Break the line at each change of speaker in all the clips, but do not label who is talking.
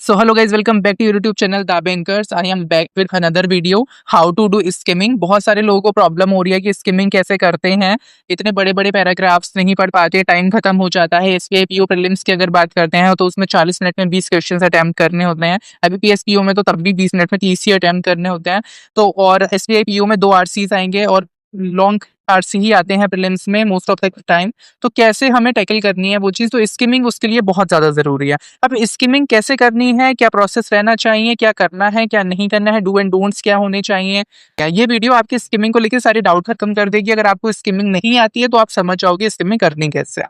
So hello guys, welcome back to your YouTube channel The Bankers. I am back with another video how to do skimming. बहुत सारे लोगों को problem हो रही है कि स्किमिंग कैसे करते हैं। इतने बड़े बड़े पैराग्राफ्स नहीं पढ़ पाते, टाइम खत्म हो जाता है। एसबीआई पीओ प्रीलिम्स की अगर बात करते हैं तो उसमें 40 मिनट में 20 क्वेश्चन अटैम्प्ट करने होते हैं। अभी पीएसपीओ में तो तब भी 20 मिनट में 30 ही अटैम्प्ट करने होते हैं। तो और एसबीआई पीओ में 2 आरसीज आएंगे और लॉन्ग आरसी ही आते हैं प्रीलिम्स में मोस्ट ऑफ द टाइम। तो कैसे हमें टैकल करनी है वो चीज़, तो स्किमिंग उसके लिए बहुत ज़्यादा ज़रूरी है। अब स्किमिंग कैसे करनी है, क्या प्रोसेस रहना चाहिए, क्या करना है क्या नहीं करना है, डू एंड डोंट्स क्या होने चाहिए, क्या ये वीडियो आपकी स्किमिंग को लेकर सारे डाउट खत्म कर देगी। अगर आपको स्किमिंग नहीं आती है तो आप समझ जाओगे स्किमिंग करनी कैसे है।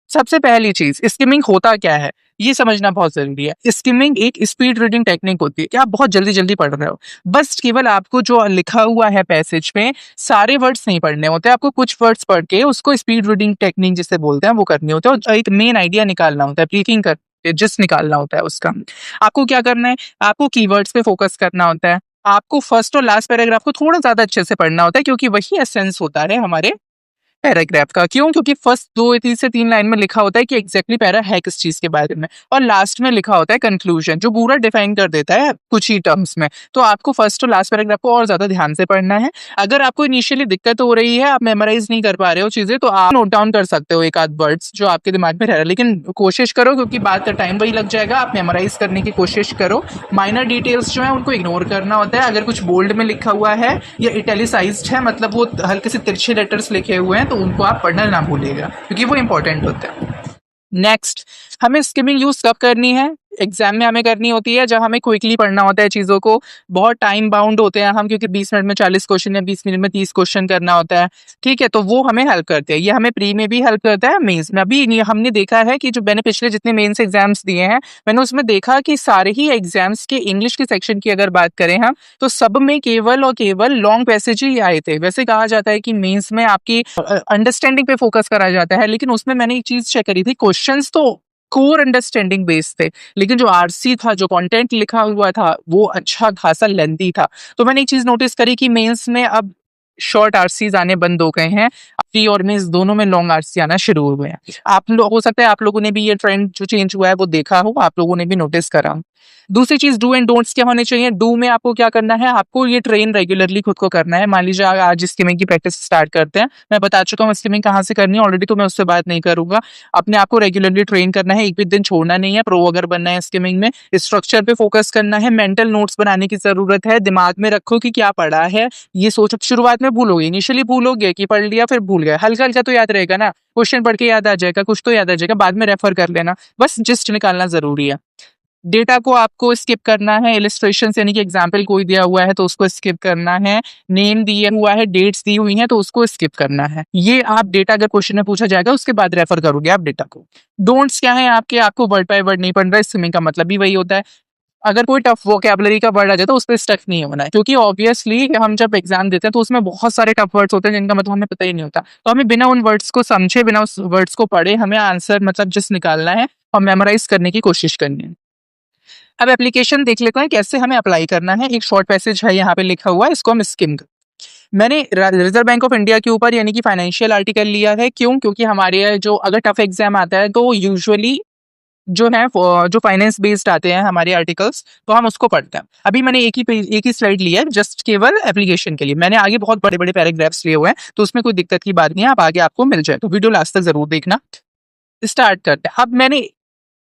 सबसे पहली चीज, स्किमिंग होता क्या है ये समझना बहुत जरूरी है। स्किमिंग एक स्पीड रीडिंग टेक्निक होती है कि आप बहुत जल्दी जल्दी पढ़ रहे हो, बस केवल आपको जो लिखा हुआ है पैसेज में सारे वर्ड्स नहीं पढ़ने होते, आपको कुछ वर्ड्स पढ़ के उसको स्पीड रीडिंग टेक्निक जिसे बोलते हैं वो करनी होती है और एक मेन आइडिया निकालना होता है, ब्रीफिंग कर जिस निकालना होता है उसका। आपको क्या करना है, आपको कीवर्ड्स पे फोकस करना होता है। आपको फर्स्ट और लास्ट पैराग्राफ को थोड़ा ज्यादा अच्छे से पढ़ना होता है क्योंकि वही एसेंस होता है हमारे पैराग्राफ का। क्यों? क्योंकि फर्स्ट 2 से 3 लाइन में लिखा होता है कि एग्जैक्टली पैरा है किस चीज के बारे में, और लास्ट में लिखा होता है कंक्लूजन जो पूरा डिफाइन कर देता है कुछ ही टर्म्स में। तो आपको फर्स्ट और लास्ट पैराग्राफ को और ज्यादा ध्यान से पढ़ना है। अगर आपको इनिशियली दिक्कत हो रही है, आप मेमोराइज नहीं कर पा रहे हो चीजें, तो आप नोट डाउन कर सकते हो एक आध वर्ड्स जो आपके दिमाग में रह रहा है, लेकिन कोशिश करो क्योंकि बात का टाइम वही लग जाएगा। आप मेमोराइज करने की कोशिश करो। माइनर डिटेल्स जो है उनको इग्नोर करना होता है। अगर कुछ बोल्ड में लिखा हुआ है या इटैलिसाइज्ड है, मतलब वो हल्के से तिरछे लेटर्स लिखे हुए हैं, तो उनको आप पढ़ना ना भूलिएगा क्योंकि वो इंपॉर्टेंट होता है। नेक्स्ट, हमें स्किमिंग यूज कब करनी है? एग्जाम में हमें करनी होती है जब हमें क्विकली पढ़ना होता है चीज़ों को। बहुत टाइम बाउंड होते हैं हम, क्योंकि 20 मिनट में 40 क्वेश्चन या 20 मिनट में 30 क्वेश्चन करना होता है। ठीक है, तो वो हमें हेल्प करते हैं। ये हमें प्री में भी हेल्प करता है, मेंस में अभी हमने देखा है कि जो मैंने पिछले जितने मेंस एग्जाम्स दिए हैं, मैंने उसमें देखा कि सारे ही एग्जाम्स के इंग्लिश के सेक्शन की अगर बात करें हम, तो सब में केवल और केवल लॉन्ग पैसेज ही आए थे। वैसे कहा जाता है कि मेंस में आपकी अंडरस्टैंडिंग पे फोकस करा जाता है, लेकिन उसमें मैंने एक चीज चेक करी थी, क्वेश्चंस तो कोर अंडरस्टैंडिंग बेस्ड थे, लेकिन जो आरसी था, जो कंटेंट लिखा हुआ था, वो अच्छा खासा लेंथी था। तो मैंने एक चीज नोटिस करी कि मेंस में अब शॉर्ट आरसीज आने बंद हो गए हैं, प्री और मेंस दोनों में लॉन्ग आरसी आना शुरू हो गए हैं। आप लोग, हो सकता है आप लोगों ने भी ये ट्रेंड जो चेंज हुआ है वो देखा हो, आप लोगों ने भी नोटिस करा। दूसरी चीज, डू एंड डोंट्स क्या होने चाहिए। डू में आपको क्या करना है, आपको ये ट्रेन रेगुलरली खुद को करना है। मान लीजिए आज स्किमिंग की प्रैक्टिस स्टार्ट करते हैं, मैं बता चुका हूँ स्किमिंग कहाँ से करनी है ऑलरेडी, तो मैं उससे बात नहीं करूंगा। अपने आप को रेगुलरली ट्रेन करना है, एक भी दिन छोड़ना नहीं है। प्रो अगर बनना है स्किमिंग में, स्ट्रक्चर पे फोकस करना है, मेंटल नोट्स बनाने की जरूरत है। दिमाग में रखो कि क्या पढ़ा है, ये सोचो। शुरुआत में भूलोगे, इनिशियली भूलोगे कि पढ़ लिया फिर भूल गए, हल्का हल्का तो याद रहेगा ना, क्वेश्चन पढ़ के याद आ जाएगा, कुछ तो याद आ जाएगा, बाद में रेफर कर लेना, बस जिस्ट निकालना जरूरी है। डेटा को आपको स्किप करना है। इलिस्ट्रेशन यानी कि एग्जाम्पल कोई दिया हुआ है तो उसको स्किप करना है। नेम दिया हुआ है, डेट्स दी हुई हैं तो उसको स्किप करना है। ये आप डेटा अगर क्वेश्चन में पूछा जाएगा उसके बाद रेफर करोगे आप डेटा को। डोंट्स क्या है आपके, आपको वर्ड बाय वर्ड नहीं पढ़ना है। स्किमिंग का मतलब भी वही होता है। अगर कोई टफ वोकैबुलरी का वर्ड आ जाए तो उस पर स्टक नहीं होना है, क्योंकि ऑब्वियसली हम जब एग्जाम देते हैं तो उसमें बहुत सारे टफ वर्ड्स होते हैं जिनका मतलब हमें पता ही नहीं होता। तो हमें बिना उन वर्ड्स को समझे, बिना उस वर्ड्स को पढ़े, हमें आंसर मतलब जिस निकालना है और मेमोराइज करने की कोशिश करनी है। अब एप्लीकेशन देख लेते हैं कैसे हमें अप्लाई करना है। एक शॉर्ट पैसेज है यहाँ पे लिखा हुआ है, इसको हम स्किम। मैंने रिजर्व बैंक ऑफ इंडिया के ऊपर यानी कि फाइनेंशियल आर्टिकल लिया है। क्यों? क्योंकि हमारे जो अगर टफ एग्जाम आता है तो यूजुअली जो है जो फाइनेंस बेस्ड आते हैं हमारे आर्टिकल्स, तो हम उसको पढ़ते हैं। अभी मैंने एक ही स्लाइड लिया है जस्ट केवल एप्लीकेशन के लिए। मैंने आगे बहुत बड़े बड़े पैराग्राफ्स लिए हुए हैं, तो उसमें कोई दिक्कत की बात नहीं है, आप आगे आपको मिल जाए, तो वीडियो लास्ट तक जरूर देखना। स्टार्ट करते हैं। अब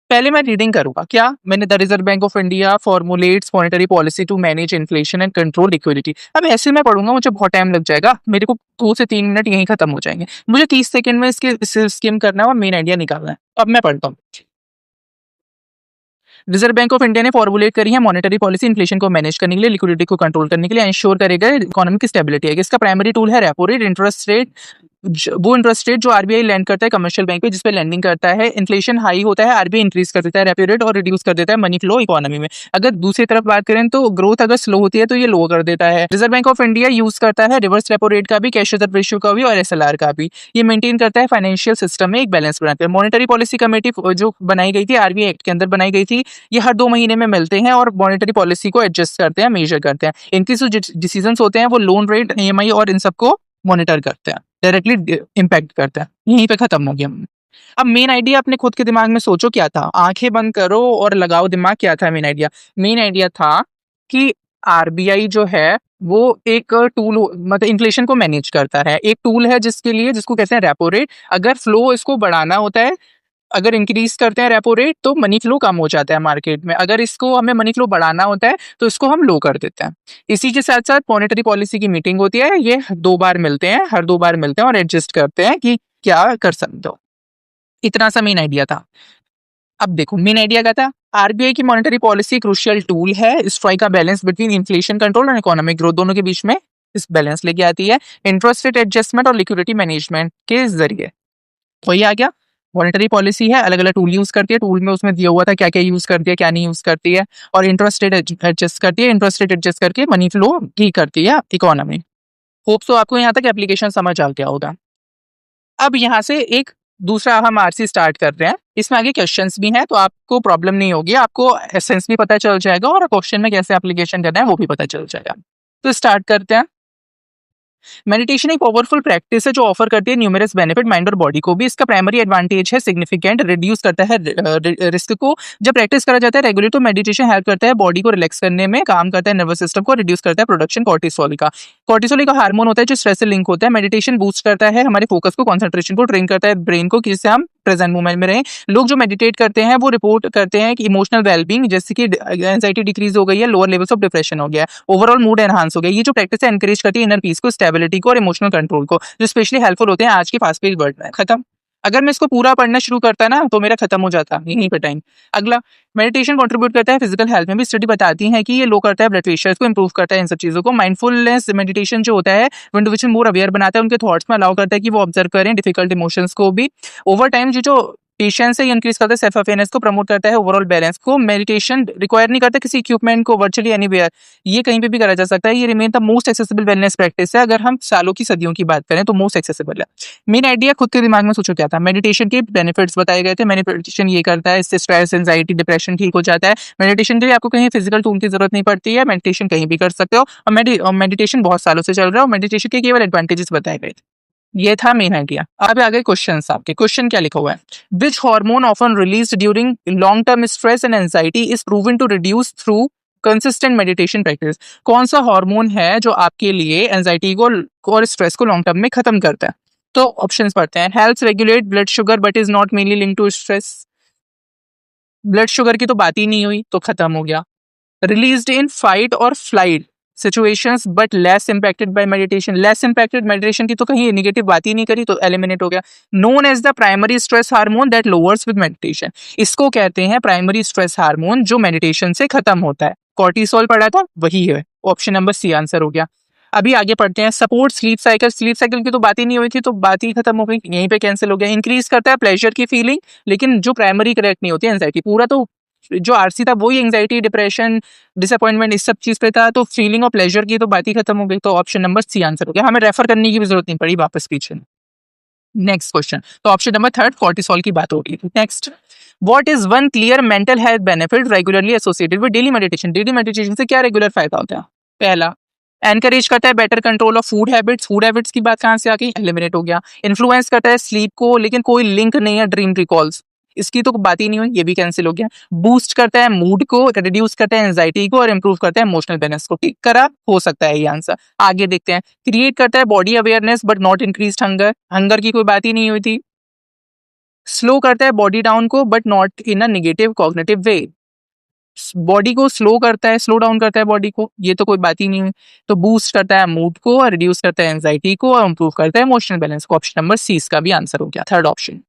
पहले मैं रीडिंग करूंगा। क्या? मैंने the Reserve Bank of India formulates monetary policy to manage inflation and control liquidity. अब ऐसे मैं पढ़ूंगा, मुझे बहुत टाइम लग जाएगा, मेरे को 2 से 3 मिनट यहीं खत्म हो जाएंगे। मुझे 30 सेकंड में इसके स्किम करना है और मेन आइडिया निकालना है। अब मैं पढ़ता हूँ। रिजर्व बैंक ऑफ इंडिया ने फॉर्मुलेट करी है मॉनेटरी पॉलिसी इन्फ्लेशन को मैनेज करने के लिए, लिक्विडिटी को कंट्रोल करने के लिए, इंश्योर करेगा इकोनॉमिक स्टेबिलिटी है। इसका प्राइमरी टूल है रेपो रेट, इंटरेस्ट रेट, वो इंटरेस्ट रेट जो आरबीआई लैंड करता है कमर्शियल बैंक पे, जिसपे लैंडिंग करता है। इन्फ्लेशन हाई होता है, आरबीआई इंक्रीज कर देता है रेपो रेट और रिड्यूस कर देता है मनी फ्लो इकोनॉमी में। अगर दूसरी तरफ बात करें तो ग्रोथ अगर स्लो होती है तो ये लो कर देता है। Reserve Bank of India use करता है रिवर्स रेपो रेट का भी, कैश रिजर्व रेशियो का भी और एसएलआर का भी। ये मेंटेन करता है फाइनेंशियल सिस्टम में एक बैलेंस बनाकर। मॉनेटरी पॉलिसी कमेटी जो बनाई गई थी आरबीआई एक्ट के अंदर बनाई गई थी, ये हर 2 महीने में मिलते हैं और मॉनेटरी पॉलिसी को एडजस्ट करते हैं, मेजर करते हैं। इनकी जो डिसीजन होते हैं वो लोन रेट, ईएमआई और इन सबको मॉनिटर करते हैं, डायरेक्टली इम्पैक्ट करते हैं। यहीं पे खत्म हो गया। अब मेन आइडिया अपने खुद के दिमाग में सोचो क्या था, आंखें बंद करो और लगाओ दिमाग, क्या था मेन आइडिया? मेन आइडिया था कि आरबीआई जो है वो एक टूल, मतलब इन्फ्लेशन को मैनेज करता है, एक टूल है जिसके लिए, जिसको कहते हैं रेपो रेट। अगर फ्लो इसको बढ़ाना होता है, अगर इंक्रीज करते हैं रेपो रेट तो मनी फ्लो कम हो जाता है मार्केट में, अगर इसको हमें मनी फ्लो बढ़ाना होता है तो इसको हम लो कर देते हैं। इसी के साथ साथ मॉनेटरी पॉलिसी की मीटिंग होती है, ये 2 बार मिलते हैं, हर 2 बार मिलते हैं और एडजस्ट करते हैं कि क्या कर सकते हो। इतना सा मेन आइडिया था। अब देखो मेन आइडिया क्या था, आरबीआई की मॉनेटरी पॉलिसी क्रूशियल टूल है, स्ट्राइक का बैलेंस बिटवीन इन्फ्लेशन कंट्रोल और इकोनॉमिक ग्रोथ, दोनों के बीच में इस बैलेंस लेके आती है इंटरेस्ट रेट एडजस्टमेंट और लिक्विडिटी मैनेजमेंट के जरिए। वही आ गया, मॉनेटरी पॉलिसी है, अलग अलग टूल यूज करती है, टूल में उसमें दिया हुआ था क्या क्या यूज करती है क्या नहीं यूज करती है, और इंटरेस्ट रेट एडजस्ट करती है, इंटरेस्ट रेट एडजस्ट करके मनी फ्लो की करती है इकोनॉमी। होप सो आपको यहाँ तक एप्लीकेशन समझ आ गया होगा। अब यहाँ से एक दूसरा हम आरसी स्टार्ट कर रहे हैं, इसमें आगे क्वेश्चंस भी हैं, तो आपको प्रॉब्लम नहीं होगी, आपको एसेंस भी पता चल जाएगा और क्वेश्चन में कैसे एप्लीकेशन करना है वो भी पता चल जाएगा। तो स्टार्ट करते हैं। मेडिटेशन एक पावरफुल प्रैक्टिस है जो ऑफर करती है न्यूमरस बेनिफिट माइंड और बॉडी को भी। इसका प्राइमरी एडवांटेज है सिग्निफिकेंट रिड्यूस करता है रिस्क को। जब प्रैक्टिस करा जाता है रेगुलर तो मेडिटेशन हेल्प करता है बॉडी को रिलैक्स करने में, काम करता है नर्वस सिस्टम को, रिड्यूस करता है प्रोडक्शन कॉर्टिसोल का। कॉर्टिसोल का हार्मोन होता है जो स्ट्रेस से लिंक होता है। मेडिटेशन बूस्ट करता है हमारे फोकस को, कंसंट्रेशन को, ट्रेन करता है ब्रेन को, जिससे हम प्रेजेंट मोमेंट में रहें। लोग जो मेडिटेट करते हैं वो रिपोर्ट करते हैं कि इमोशनल वेलबींग, जैसे कि एंजाइटी डिक्रीज हो गई है, लोअर लेवल्स ऑफ डिप्रेशन हो गया है, ओवरऑल मूड एनहांस हो गया। ये जो प्रैक्टिस है एनकरेज करती है इनर पीस को, स्टेबिलिटी को और इमोशनल कंट्रोल को, जो स्पेशली हेल्पफुल होते हैं आज के फास्ट पेस्ड वर्ल्ड में। खत्म। अगर मैं इसको पूरा पढ़ना शुरू करता ना तो मेरा खत्म हो जाता यहीं पे टाइम। अगला, मेडिटेशन कंट्रीब्यूट करता है फिजिकल हेल्थ में भी। स्टडी बताती है कि ये लो करता है ब्लड प्रेशर को, इंप्रूव करता है इन सब चीजों को। माइंडफुलनेस मेडिटेशन जो होता है वो इंडिविजुअल मोर अवेयर बनाता है, उनके थॉट्स में अलाउ करता है कि वो ऑब्जर्व करें डिफिकल्ट इमोशंस को भी। ओवर टाइम जो पेशेंस है ये इंक्रीज करता है, सेल्फ अवेयरनेस को प्रमोट करता है, ओवरऑल बैलेंस को। मेडिटेशन रिक्वायर नहीं करता किसी इक्विपमेंट को, वर्चुअली एनीवेयर, ये कहीं पे भी करा जा सकता है। ये remain the most accessible wellness practice है, अगर हम सालों की सदियों की बात करें तो मोस्ट एक्सेसिबल है। मेन आइडिया खुद के दिमाग में सोचो क्या था, मेडिटेशन के बेनिफिट्स बताए गए थे। मेडिटेशन ये करता है, इससे स्ट्रेस, एंजाइटी, डिप्रेशन ठीक हो जाता है। मेडिटेशन के लिए आपको कहीं फिजिकल टूल की जरूरत नहीं पड़ती है, मेडिटेशन कहीं भी कर सकते हो, और मेडिटेशन बहुत सालों से चल रहा है, और मेडिटेशन के केवल एडवांटेजेस बताए गए थे। ये था मेन आइडिया। अब आगे क्वेश्चन, आपके क्वेश्चन क्या लिखा हुआ है, which hormone often released during long term stress and anxiety is proven to reduce through consistent meditation practice. कौन सा हार्मोन है जो आपके लिए एंजाइटी को और स्ट्रेस को लॉन्ग टर्म में खत्म करता है? तो ऑप्शंस पढ़ते हैं। Helps regulate blood sugar but is not mainly link to stress. Blood sugar की तो बात ही नहीं हुई, तो खत्म हो गया। रिलीज्ड इन फाइट और flight situations but less impacted by meditation, less impacted, meditation की तो कहीं नेगेटिव बात ही नहीं करी, तो एलिमिनेट हो गया। known as the primary stress hormone that lowers with meditation, इसको कहते हैं प्राइमरी स्ट्रेस हार्मोन जो मेडिटेशन से खत्म होता है। कॉर्टिसोल पढ़ा था, वही है। ऑप्शन नंबर सी आंसर हो गया। अभी आगे पढ़ते हैं। Support sleep cycle, sleep cycle की तो बात ही नहीं हुई थी, तो बात ही खत्म हो गई, यहीं पे कैंसिल हो गया। इंक्रीज करता है प्लेजर की फीलिंग, लेकिन जो प्राइमरी करेक्ट नहीं होती एंजाइटी, पूरा तो जो आरसी था वही एंजाइटी, डिप्रेशन, डिसअपॉइंटमेंट इस सब चीज पे था, तो फीलिंग और प्लेजर की तो बात ही खत्म हो गई, तो ऑप्शन नंबर सी आंसर हो गया। हमें रेफर करने की भी जरूरत नहीं पड़ी वापस पीछे। नेक्स्ट क्वेश्चन, तो ऑप्शन नंबर थर्ड कॉर्टिसोल की बात होगी। Next, what is one clear mental health benefit regularly associated with daily meditation? Daily meditation से क्या रेगुलर फायदा होता है? पहला, एनकरेज करता है better control of food habits. Food habits की बात कहां से आ गई, एलिमिनेट हो गया। इन्फ्लुएंस करता है स्लीप को, लेकिन कोई लिंक नहीं है ड्रीम रिकॉल्स, इसकी तो बात ही नहीं हुई, ये भी कैंसिल हो गया। बूस्ट करता है मूड को, रिड्यूस करता है एंजाइटी को और इंप्रूव करता है इमोशनल बैलेंस को। टिक करा, हो सकता है ये आंसर। आगे देखते हैं। क्रिएट करता है body awareness but not increase hunger, hunger की कोई बात ही नहीं हुई थी। स्लो करता है बॉडी डाउन को but not in a negative cognitive way, body को स्लो करता है, स्लो डाउन करता है बॉडी को, ये तो कोई बात ही नहीं हुई। तो बूस्ट करता है मूड को, रिड्यूस करता है एंजाइटी को और इंप्रूव करता है इमोशनल बैलेंस को। ऑप्शन नंबर सी इसका भी आंसर हो गया, थर्ड ऑप्शन।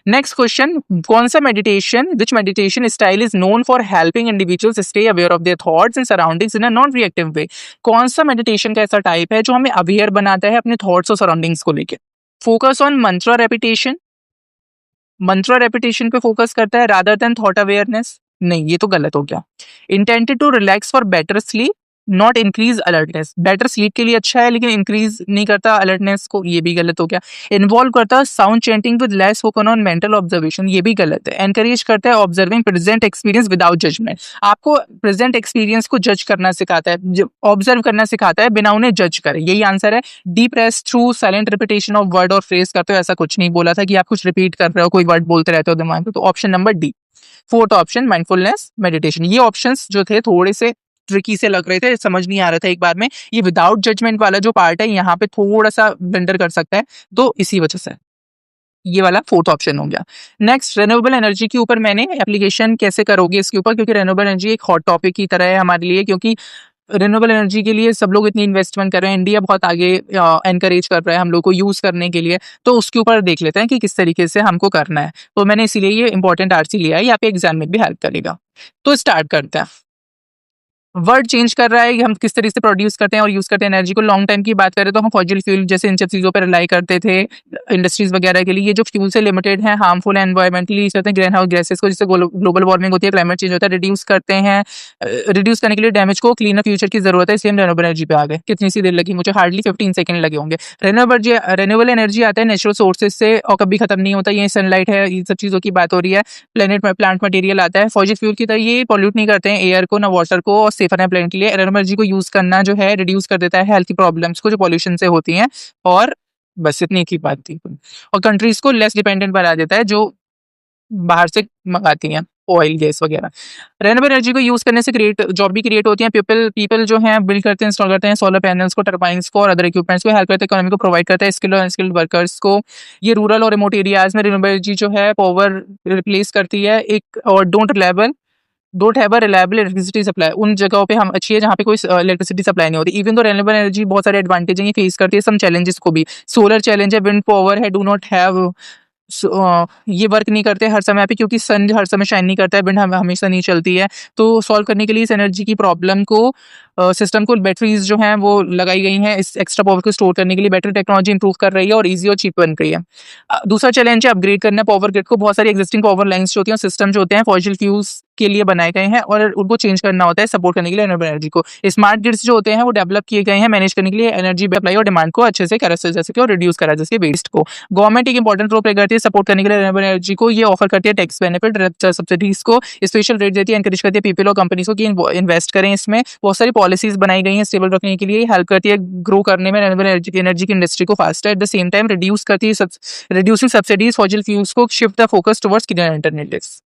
नेक्स्ट क्वेश्चन, कौन सा meditation, which meditation style is known for helping individuals stay aware of their thoughts and surroundings in a non reactive way? कौन सा मेडिटेशन का ऐसा टाइप है जो हमें अवेयर बनाता है अपने थॉट्स और सराउंडिंग्स को लेकर? Focus on Mantra repetition, Mantra repetition पे फोकस करता है रादर देन थॉट अवेयरनेस? नहीं, ये तो गलत हो गया। Intended to relax for better sleep, not increase alertness. Better sleep के लिए अच्छा है लेकिन इंक्रीज नहीं करता अलर्टनेस को, ये भी गलत हो गया। इन्वॉल्व करता है sound chanting with less focus on mental observation, ये भी गलत है। एनकरेज करता है observing present experience without judgement, आपको प्रेजेंट एक्सपीरियंस को जज करना सिखाता है, ऑब्जर्व करना सिखाता है बिना उन्हें जज करे, यही आंसर है। डीप्रेस through silent repetition of word और फ्रेज करते हो, ऐसा कुछ नहीं बोला था कि आप कुछ रिपीट कर रहे हो, कोई वर्ड बोलते रहते हो दिमाग में, तो option number D. Fourth option mindfulness meditation. ये ऑप्शंस जो थे थोड़े से ट्रिकी से लग रहे थे, समझ नहीं आ रहा था एक बार में। ये विदाउट जजमेंट वाला जो पार्ट है यहाँ पे थोड़ा सा ब्लंडर कर सकता है, तो इसी वजह से ये वाला फोर्थ ऑप्शन हो गया। नेक्स्ट, रिन्यूएबल एनर्जी के ऊपर मैंने एप्लीकेशन कैसे करोगे इसके ऊपर, क्योंकि रिन्यूएबल एनर्जी एक हॉट टॉपिक की तरह है हमारे लिए, क्योंकि रिन्यूएबल एनर्जी के लिए सब लोग इतनी इन्वेस्टमेंट कर रहे हैं, इंडिया बहुत आगे एनकरेज कर रहा है हम लोग को यूज करने के लिए, तो उसके ऊपर देख लेते हैं कि किस तरीके से हमको करना है। तो मैंने इसीलिए ये इंपॉर्टेंट आरसी लिया है, यहाँ पे एग्जाम में भी हेल्प करेगा। तो स्टार्ट करते हैं। वर्ड चेंज कर रहा है कि हम किस तरीके से प्रोड्यूस करते हैं और यूज करते हैं एनर्जी को। लॉन्ग टाइम की बात करें तो हम फॉसिल फ्यूल जैसे इन सब चीजों पर रिलाई करते थे इंडस्ट्रीज वगैरह के लिए। ये जो फ्यूल से लिमिटेड है, हार्मफुल एनवायरमेंटली यूज करते हैं, ग्रीन हाउस गैसेस को, जिससे ग्लोबल वार्मिंग होती है, क्लाइमेट चेंज होता है, रिड्यूस करते हैं। रिड्यूस करने के लिए डैमेज को क्लीनर फ्यूचर की जरूरत है, इसलिए हम रिन्यूएबल एनर्जी पे आ गए। कितनी सी देर लगी मुझे, हार्डली 15 सेकंड लगे होंगे। रिन्यूएबल एनर्जी आता है नेचुरल सोर्सेज से और कभी खत्म नहीं होता, ये सनलाइट है, ये सब चीजों की बात हो रही है। प्लांट मटेरियल आता है। फॉसिल फ्यूल की तरह ये पॉल्यूट नहीं करते हैं एयर को ना वाटर को, और सेफर है प्लांट के लिए। एनर्जी को यूज करना जो है रिड्यूस कर देता है हेल्थ की प्रॉब्लम्स को जो पॉल्यूशन से होती हैं, और बस इतनी की बात थी। और कंट्रीज को लेस डिपेंडेंट बना देता है जो बाहर से मंगाती हैं ऑयल गैस वगैरह। रेन्यूएबल एनर्जी को यूज करने से क्रिएट जॉब भी क्रिएट होती है। पीपल जो हैं बिल्ड करते हैं, इंस्टॉल करते हैं सोलर पैनल्स को, टर्बाइंस को और अदर इक्विपमेंट्स को, हेल्प करते हैं इकोनॉमी को, प्रोवाइड करता है स्किल्ड और अनस्किल्ड वर्कर्स को। ये रूरल और रिमोट एरियाज में रिन्यूएबल एनर्जी जो है पावर रिप्लेस करती है एक, और don't have a reliable electricity supply. उन जगहों पे हम अच्छी है जहाँ पे कोई इलेक्ट्रिसिटी सप्लाई नहीं होती। इवन दो रिन्यूएबल एनर्जी बहुत सारे एडवांटेज हैं, ये फेस करती है सम चैलेंजेस को भी। सोलर चैलेंज है, विंड पावर है, डू नॉट हैव ये वर्क नहीं करते हर समय पे, क्योंकि सन हर समय शाइन नहीं करता है, विंड हमेशा नहीं चलती है। तो सॉल्व करने के लिए इस एनर्जी की प्रॉब्लम को सिस्टम को बैटरीज जो हैं वो लगाई गई हैं इस एक्स्ट्रा पावर को स्टोर करने के लिए। बैटरी टेक्नोलॉजी इंप्रूव कर रही है और ईजी और चीप बन रही है। दूसरा चैलेंज है अपग्रेड करना पावर ग्रिड को। बहुत सारी एग्जिस्टिंग पावर लाइन्स जो होती हैं, सिस्टम जो होते हैं फॉसिल फ्यूल्स के लिए बनाए गए हैं और उनको चेंज करना होता है सपोर्ट करने के लिए रिन्यूएबल एनर्जी को। स्मार्ट ग्रिड्स जो होते हैं वो डेवलप किए गए हैं मैनेज करने के लिए एनर्जी सप्लाई और डिमांड को अच्छे से करा जा सके और रिड्यूस करा जा सके वेस्ट को। गवर्नमेंट एक इंपॉर्टेंट रोल प्ले करती है सपोर्ट करने के लिए रिन्यूएबल एनर्जी को। ये ऑफर करती है टैक्स बेनिफिट, सब्सिडीज को, स्पेशल रेट देती है, एनकरेज करती है पीपल और कंपनीज को कि इन्वेस्ट करें इसमें। बहुत सारी पॉलिसीज बनाई गई हैं स्टेबल रखने के लिए, हेल्प करती है ग्रो करने में रिन्यूएबल एनर्जी की इंडस्ट्री को faster. At the same time reduce करती है रिड्यूसिंग सब्सिडीज फॉसिल फ्यूल्स को, shift the focus towards cleaner alternatives.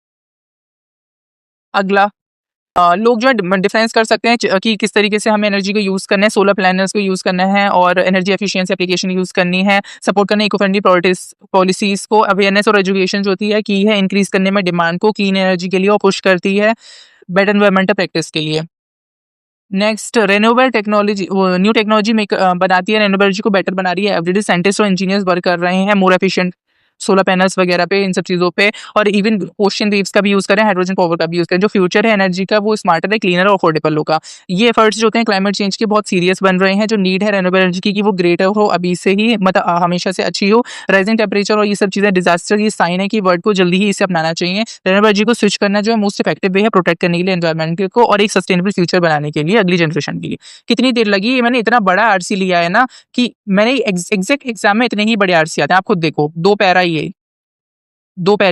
अगला, लोग जो है डिफरेंस कर सकते हैं कि किस तरीके से हमें एनर्जी को यूज़ करना है। सोलर प्लानर्स को यूज़ करना है और एनर्जी एफिशिएंसी एप्लीकेशन यूज़ करनी है। सपोर्ट करना इको फ्रेंडली पॉलिसीज को। अवेयरनेस और एजुकेशन जो होती है की है इंक्रीज करने में डिमांड को क्लीन एनर्जी के लिए और पुश करती है बेटर एनवायरमेंटल प्रैक्टिस के लिए। Next, renewable technology, new technology बनाती है रिन्यूएबल एनर्जी को बेटर बना रही है। एवरीडे साइंटिस्ट और इंजीनियर्स वर्क कर रहे हैं मोर एफिशिएंट सोलर पैनल्स वगैरह पे, इन सब चीज़ों पे। और इवन ओशन वेव्स का भी यूज़ करें, हाइड्रोजन पावर का भी यूज़ करें। जो फ्यूचर है एनर्जी का वो स्मार्टर है, क्लीनर और अफोर्डेबल होगा। ये एफर्ट्स जो होते हैं क्लाइमेट चेंज के बहुत सीरियस बन रहे हैं। जो नीड है रिन्यूएबल एनर्जी की कि वो ग्रेटर हो अभी से ही, मतलब हमेशा से अच्छी हो। राइजिंग टेम्परेचर और ये सब चीज़ें डिजास्टर की साइन है कि वर्ल्ड को जल्दी ही इसे अपनाना चाहिए। रिन्यूएबल एनर्जी को स्विच करना जो है मोस्ट इफेक्टिव वे है प्रोटेक्ट करने के लिए एनवायरमेंट को और एक सस्टेनेबल फ्यूचर बनाने के लिए अगली जनरेशन के लिए। कितनी देर लगी, मैंने इतना बड़ा आरसी लिया है ना कि मैंने एग्जैक्ट एग्जाम में इतने ही बड़े आरसी आते हैं। आप खुद देखो, दो पैरे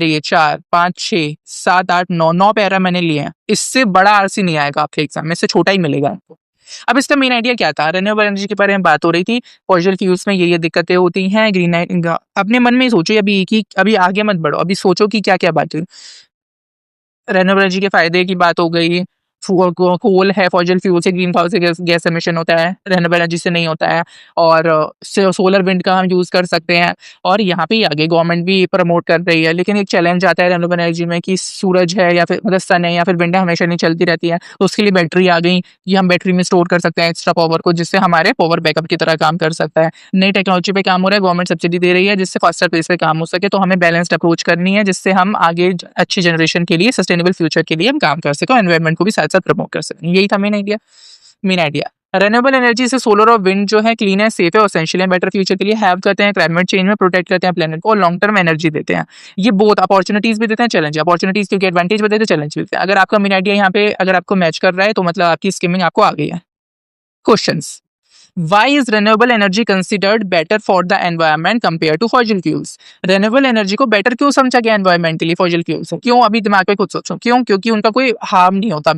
ये 4 5 6 7 8 9 पैरा मैंने लिए हैं। इससे बड़ा आरसी नहीं आएगा आपके एग्जाम में, इससे छोटा ही मिलेगा आपको। अब इसका मेन आइडिया क्या था, रिन्यूएबल एनर्जी के बारे में बात हो रही थी। फॉसिल फ्यूल्स में ये दिक्कतें होती हैं, ग्रीन, अपने मन में ही सोचो अभी कि अभी आगे मत बढ़ो, अभी सोचो कि क्या क्या बात है। रिन्यूएबल एनर्जी के फायदे की बात हो गई। कोल है, फॉसिल फ्यूल से ग्रीन हाउस गैस एमिशन होता है, रिन्यूएबल एनर्जी से नहीं होता है। और सोलर विंड का हम यूज़ कर सकते हैं। और यहाँ पे आगे गवर्नमेंट भी प्रमोट कर रही है। लेकिन एक चैलेंज आता है रिन्यूएबल एनर्जी में कि सूरज है या फिर मतलब सन है या फिर विंड है, हमेशा नहीं चलती रहती है। तो उसके लिए बैटरी आ गई, ये हम बैटरी में स्टोर कर सकते हैं एक्स्ट्रा पावर को, जिससे हमारे पावर बैकअप की तरह काम कर सकता है। नई टेक्नोलॉजी पे काम हो रहा है, गवर्नमेंट सब्सिडी दे रही है जिससे फास्टर पेस पे काम हो सके। तो हमें बैलेंस्ड अप्रोच करनी है जिससे हम आगे अच्छी जनरेशन के लिए, सस्टेनेबल फ्यूचर के लिए हम काम कर सकें और एनवायरमेंट को भी साथ साथ प्रमोट कर सकें। यही था मेन आइडिया। रिन्यूएबल एनर्जी से सोलर और विंड जो है क्लीन है, सेफ है और एसेंशियल है। बेटर फ्यूचर के लिए हेल्प करते हैं क्लाइमेट चेंज में, प्रोटेक्ट करते हैं प्लेनेट को और लॉन्ग टर्म एनर्जी देते हैं। ये बहुत अपॉर्चुनिटीज भी देते हैं, चैलेंज। अपॉर्चुनिटीज क्योंकि एडवांटेज भी देते हैं, चैलेंज भी देते हैं। अगर आपका मेन आइडिया यहाँ पे अगर आपको मैच कर रहा है तो मतलब आपकी स्कीमिंग आपको आ गई है। Questions. Why is renewable energy considered better for the environment compared to fossil fuels? Renewable energy को better क्यों समझा गया environment के लिए fossil fuels से? क्यों? अभी दिमाग में खुद सोचो क्यों? क्योंकि उनका कोई हार्म नहीं होता,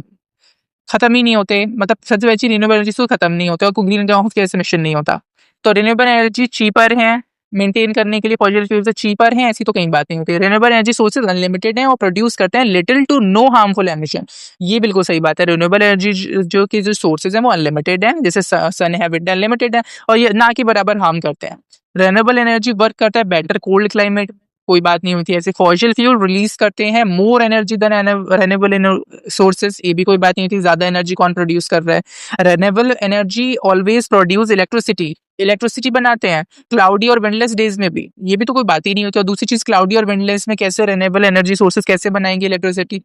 खत्म ही नहीं होते, मतलब सबसे अच्छी रिन्यूएबल एनर्जी तो खत्म नहीं होता और कोई ग्रीन हाउस गैस एमिशन नहीं होता। तो रिन्यूएबल एनर्जी चीपर है मेंटेन करने के लिए, फॉसिल फ्यूल से चीपर है, ऐसी तो कहीं बात नहीं होती। रिन्यूएबल एनर्जी सोर्सेज अनलिमिटेड हैं और प्रोड्यूस करते हैं little to no harmful emission. ये बिल्कुल सही बात है। रिन्यूएबल एनर्जी जो सोर्सेज हैं वो अनलिमिटेड हैं, जैसे सन है, विंड अनलिमिटेड है और ये ना के बराबर हार्म करते हैं। रिन्यूएबल एनर्जी वर्क करता है बेटर कोल्ड क्लाइमेट, कोई बात नहीं होती। ऐसे फॉसिल फ्यूल रिलीज करते हैं more energy than renewable sources, ये भी कोई बात नहीं होती। ज्यादा एनर्जी कौन प्रोड्यूस कर रहा है? Renewable energy always produce electricity, electricity बनाते हैं क्लाउडी और विंडलेस डेज में भी, ये भी तो कोई बात ही नहीं होती। और दूसरी चीज, क्लाउडी और विंडलेस में कैसे रिन्यूएबल एनर्जी सोर्सेज कैसे बनाएंगे इलेक्ट्रिसिटी?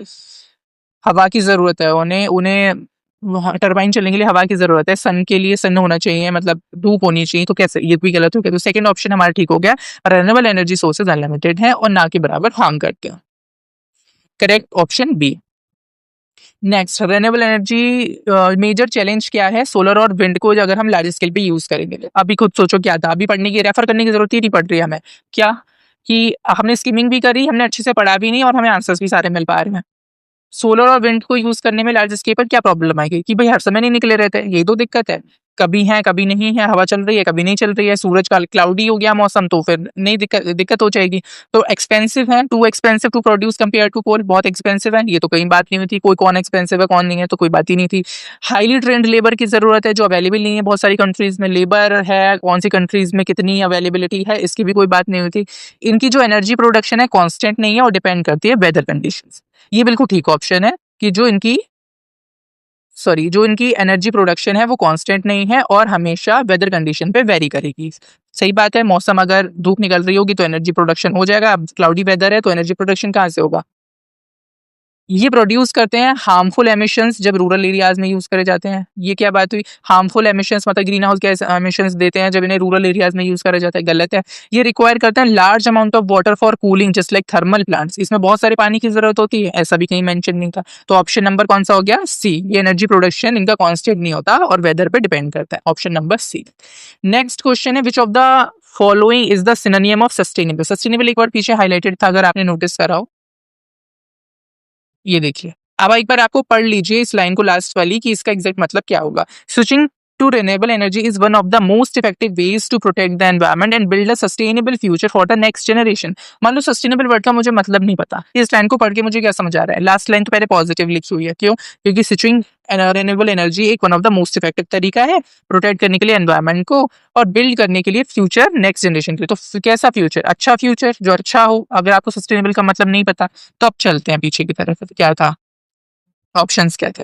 हवा की जरूरत है उन्हें, टरबाइन चलने के लिए हवा की जरूरत है। सन के लिए सन होना चाहिए, मतलब धूप होनी चाहिए, तो कैसे? ये भी गलत हो गया। तो सेकंड ऑप्शन हमारा ठीक हो गया, रिन्यूएबल एनर्जी सोर्सेज अनलिमिटेड है और ना के बराबर हार्म करते हैं। Correct option b. Next, renewable energy major challenge क्या है सोलर और विंड को अगर हम लार्ज स्केल पे यूज करेंगे? अभी खुद सोचो क्या था, अभी पढ़ने की रेफर करने की जरूरत ही नहीं पड़ रही है हमें। क्या कि हमने स्कीमिंग भी करी, हमने अच्छे से पढ़ा भी नहीं और हमें आंसर्स भी सारे मिल पा रहे हैं। सोलर और विंड को यूज करने में लार्ज स्केल पर क्या प्रॉब्लम आएगी कि भाई हर समय नहीं निकले रहते, ये तो दिक्कत है। कभी है कभी नहीं है, हवा चल रही है कभी नहीं चल रही है, सूरज का क्लाउडी हो गया मौसम तो फिर नहीं दिक्कत हो जाएगी। तो एक्सपेंसिव है, too expensive to produce compare to coal, बहुत एक्सपेंसिव है, ये तो कहीं बात नहीं हुई थी। कोई कौन एक्सपेंसिव है कौन नहीं है तो कोई बात ही नहीं थी। हाईली ट्रेंड लेबर की जरूरत है जो अवेलेबल नहीं है बहुत सारी कंट्रीज में। लेबर है कौन सी कंट्रीज में कितनी अवेलेबिलिटी है इसकी भी कोई बात नहीं हुई थी। इनकी जो एनर्जी प्रोडक्शन है कॉन्स्टेंट नहीं है और डिपेंड करती है वेदर कंडीशन। ये बिल्कुल ठीक ऑप्शन है कि जो इनकी एनर्जी प्रोडक्शन है वो कांस्टेंट नहीं है और हमेशा वेदर कंडीशन पे वेरी करेगी। सही बात है, मौसम अगर धूप निकल रही होगी तो एनर्जी प्रोडक्शन हो जाएगा, अब क्लाउडी वेदर है तो एनर्जी प्रोडक्शन कहाँ से होगा? ये प्रोड्यूस करते हैं हार्मफुल एमिशंस जब रूरल एरियाज में यूज करे जाते हैं। ये क्या बात हुई? हार्मफुल एमिशंस मतलब ग्रीन हाउस गैस एमिशंस देते हैं जब इन्हें रूरल एरियाज में यूज करा जाता है, गलत है। ये रिक्वायर करते हैं large amount of water for cooling just like thermal plants, इसमें बहुत सारे पानी की जरूरत होती है, ऐसा भी कहीं मेंशन नहीं था। तो ऑप्शन नंबर कौन सा हो गया? सी। ये एनर्जी प्रोडक्शन इनका कॉन्स्टेंट नहीं होता और वेदर पे डिपेंड करता है, option number C. Next question है, which of the following is the synonym of sustainable? Sustainable एक बार पीछे हाईलाइटेड था अगर आपने नोटिस करा हो, ये देखिए। अब एक बार आपको पढ़ लीजिए इस लाइन को, लास्ट वाली, कि इसका एग्जैक्ट मतलब क्या होगा। Switching to renewable energy is one of the most effective ways to protect the environment and build a sustainable future for the next generation. मान लो सस्टेनेबल वर्ड का मुझे मतलब नहीं पता, इस लाइन को पढ़ के मुझे क्या समझ आ रहा है? लास्ट लाइन तो पहले पॉजिटिव लिखी हुई है, क्यों? क्योंकि स्विचिंग रिन्यूएबल एनर्जी एक one of the most effective तरीका है प्रोटेक्ट करने के लिए एनवायरनमेंट को और बिल्ड करने के लिए फ्यूचर नेक्स्ट जनरेशन के लिए। तो कैसा फ्यूचर? अच्छा फ्यूचर जो अच्छा हो। अगर आपको सस्टेनेबल का मतलब नहीं पता तो अब चलते हैं पीछे की तरफ, क्या था ऑप्शंस क्या थे?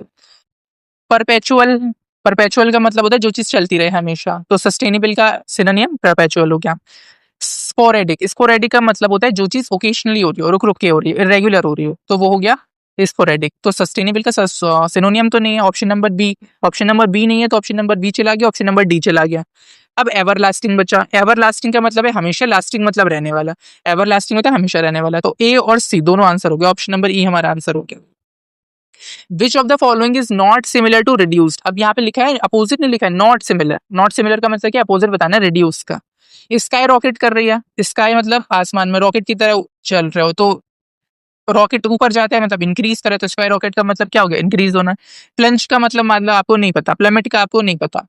परपेचुअल, परपेचुअल का मतलब होता है जो चीज चलती रहे हमेशा, तो सस्टेनेबल का सिनोनिम परपेचुअल हो गया। स्पोरेडिक, स्पोरेडिक का मतलब होता है जो चीज ओकेशनली हो रही हो, रुक रुक के हो रही है, इरेगुलर हो रही हो, तो वो हो गया स्पोरेडिक। तो सस्टेनेबल का सिनोनियम तो नहीं है, option number b. Option number b नहीं है तो ऑप्शन नंबर बी चला गया, ऑप्शन नंबर डी चला गया। अब एवरलास्टिंग बचा। एवरलास्टिंग का मतलब है हमेशा, लास्टिंग मतलब रहने वाला, एवरलास्टिंग होता है हमेशा रहने वाला। तो ए और सी दोनों आंसर हो गया, ऑप्शन नंबर ई हमारा आंसर हो गया। Which of the following is not similar to reduced? अब यहाँ पे लिखा है अपोजिट नहीं लिखा है, नॉट सिमिलर। नॉट सिमिलर का मतलब क्या? अपोजिट बताना है रिड्यूस का। स्काई रॉकेट कर रही है, स्काई मतलब आसमान में रॉकेट की तरह चल रहे हो, तो रॉकेट ऊपर जाता है मतलब इंक्रीज करे, तो स्काई रॉकेट का मतलब क्या हो गया? इंक्रीज होना। प्लंज का मतलब आपको नहीं पता, प्लमेट का आपको नहीं पता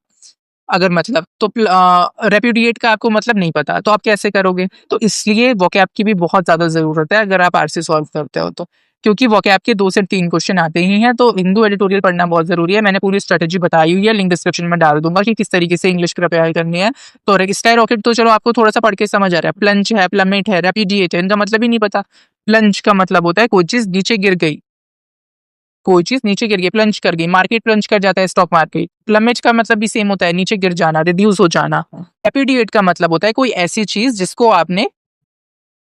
अगर मतलब, तो रेप्यूडिएट का आपको मतलब नहीं पता, तो आप कैसे करोगे? तो इसलिए वोकैब की भी बहुत ज्यादा जरूरत है अगर आप आरसी सॉल्व करते हो तो, क्योंकि वोकैब के 2 से 3 क्वेश्चन आते ही हैं। तो हिंदू एडिटोरियल पढ़ना बहुत जरूरी है, मैंने पूरी स्ट्रेटेजी बताई हुई है, लिंक डिस्क्रिप्शन में डाल दूंगा कि किस तरीके से इंग्लिश प्रिपेयर करनी है। तो स्काई रॉकेट तो चलो आपको थोड़ा सा पढ़ के समझ आ रहा है, प्लंज है, प्लमेट है, रेप्यूडिएट है, इनका मतलब ही नहीं पता। प्लंज का मतलब होता है कोई चीज नीचे गिर गई, कोई चीज नीचे गिर गई, प्लंज कर गई, मार्केट प्लंज कर जाता है स्टॉक मार्केट। प्लमेज का मतलब भी सेम होता है, नीचे गिर जाना, रिड्यूस हो जाना। रेप्यूडिएट का मतलब होता है कोई ऐसी चीज जिसको आपने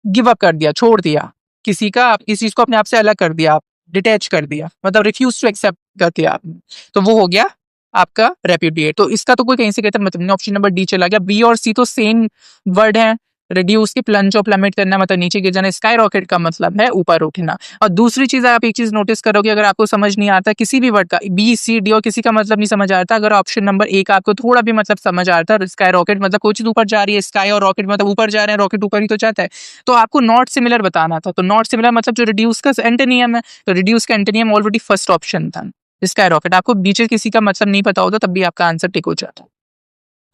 गिव अप कर दिया, छोड़ दिया, किसी का इस चीज को अपने आप से अलग कर दिया, आप डिटैच कर दिया, मतलब रिफ्यूज टू एक्सेप्ट कर दिया आपने, तो वो हो गया आपका रेप्यूडिएट। तो इसका तो कोई कहीं से कहता मतलब नहीं, ऑप्शन नंबर डी चला गया। बी और सी तो सेम वर्ड है, रिड्यूस की प्लंज और प्लमेट करना मतलब नीचे गिर जाना, स्काई रॉकेट का मतलब है ऊपर उठना। और दूसरी चीज़ आप एक चीज़ नोटिस करोगे, अगर आपको समझ नहीं आता किसी भी वर्ड का बी, सी, डी और किसी का मतलब नहीं समझ आता, अगर ऑप्शन नंबर ए का आपको थोड़ा भी मतलब समझ आता है, स्काई रॉकेट मतलब कोई चीज़ ऊपर जा रही है, स्काई और रॉकेट मतलब ऊपर जा रहे हैं, रॉकेट ऊपर ही तो जाता है। तो आपको नॉट सिमिलर बताना था, तो नॉट सिमिलर मतलब जो रिड्यूस का एंटोनियम है, तो रिड्यूस का एंटोनियम ऑलरेडी फर्स्ट ऑप्शन था, स्काई रॉकेट। आपको नीचे किसी का मतलब नहीं पता होता तब भी आपका आंसर टिक हो जाता।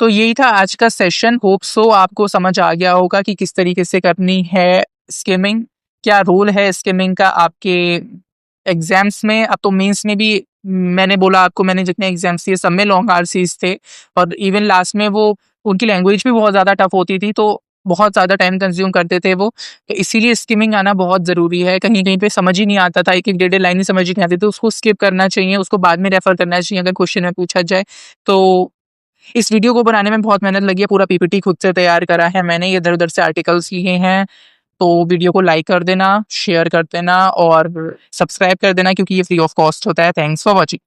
तो यही था आज का सेशन। होप सो आपको समझ आ गया होगा कि किस तरीके से करनी है स्किमिंग, क्या रोल है स्किमिंग का आपके एग्जाम्स में। अब तो मेंस में भी मैंने बोला आपको, मैंने जितने एग्जाम्स दिए सब में लॉन्ग आरसीज थे, और इवन लास्ट में वो उनकी लैंग्वेज भी बहुत ज़्यादा टफ होती थी, तो बहुत ज़्यादा टाइम कंज्यूम करते थे वो। तो इसीलिए स्किमिंग आना बहुत ज़रूरी है। कहीं कहीं पे समझ ही नहीं आता था, एक एक डेढ़ लाइन ही समझ ही नहीं आती, तो उसको स्किप करना चाहिए, उसको बाद में रेफर करना चाहिए अगर क्वेश्चन में पूछा जाए तो। इस वीडियो को बनाने में बहुत मेहनत लगी है, पूरा पीपीटी खुद से तैयार करा है मैंने, ये इधर-उधर से आर्टिकल्स लिए हैं। तो वीडियो को लाइक कर देना, शेयर कर देना और सब्सक्राइब कर देना क्योंकि ये फ्री ऑफ कॉस्ट होता है। Thanks for watching.